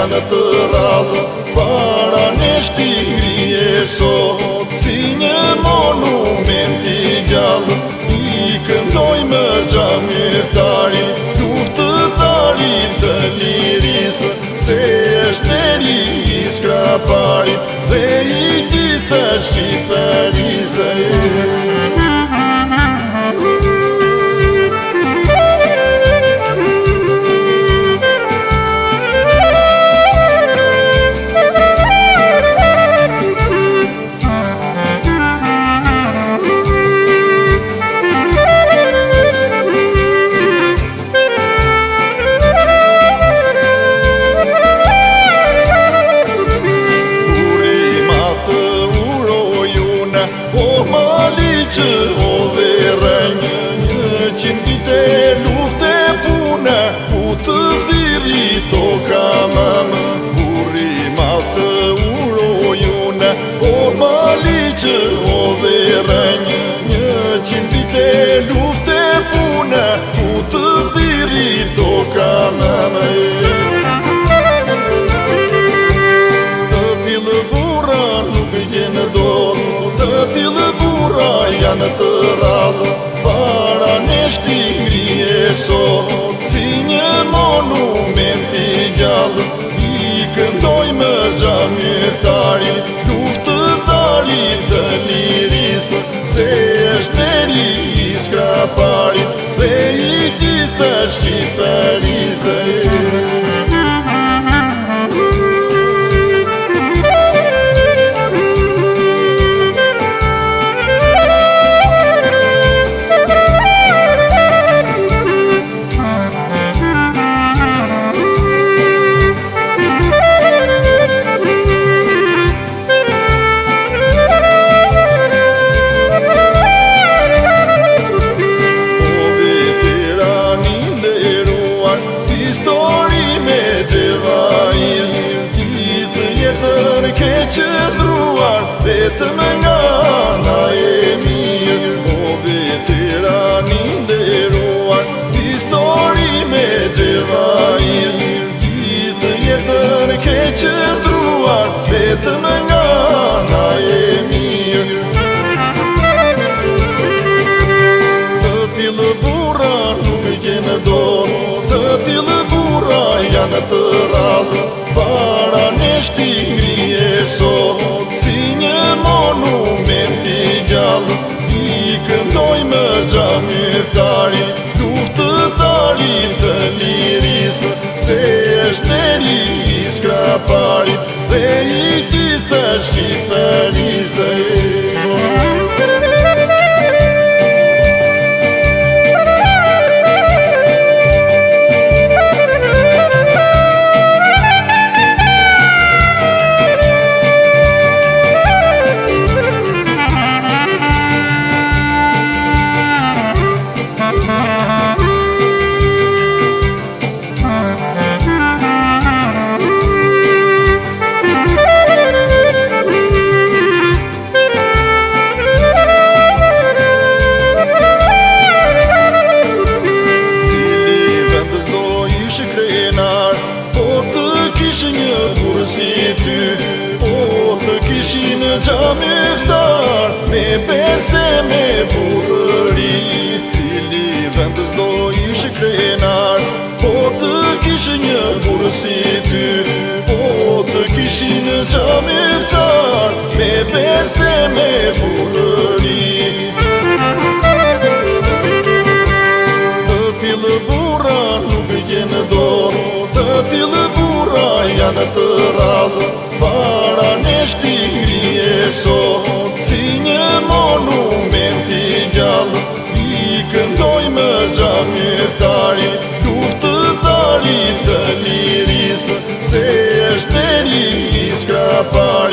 janë të rrallë, para nesh ti ngrije sot si një monument I gjallë. I këndojmë xhamieftari, luftëtari të lirisë, se është deri I skraparit dhe I gjithë shqipërisë. Që o dhe rënjë 100 vite lufte pune, ku të thiri toka mëmë, burri matë urojune. O mali që o dhe rënjë 100 vite lufte pune, ku të thiri toka mëmë. Të tillë burra nuk gjenë dorë, të tillë burra janë të rrallë, para nesh ti ngrije sot si një monument I gjallë. I këndojmë xhamieftari, luftëtari të lirisë, se është deri I skraparit dhe I gjithë shqipërisë. Vetëm nga na e mirë, o veterani nderuar, histori me gjevahir, gjithë jetën ke qëndruar, vetëm nga na e mirë. Të tillë burra nuk gjenë dorë, të tillë burra janë të rrallë, para nesh ti ngrije sot si një monument I gjallë. I këndojmë xhamieftari, luftëtari të lirisë, se është deri I skraparit dhe I gjithë shqipërisë. Xhamieftar me bese me burri, cili vendës do ishe krenar, po të kishe një burë si ty, po të kishin xhamieftar me bese me burri. Të tillë burra nuk gjenë dorë, të tillë burra janë të rrallë, para nesh ti ngrije sot si një monument I gjallë. I këndojmë xhamieftari, luftëtari të lirisë, se është deri I skraparit.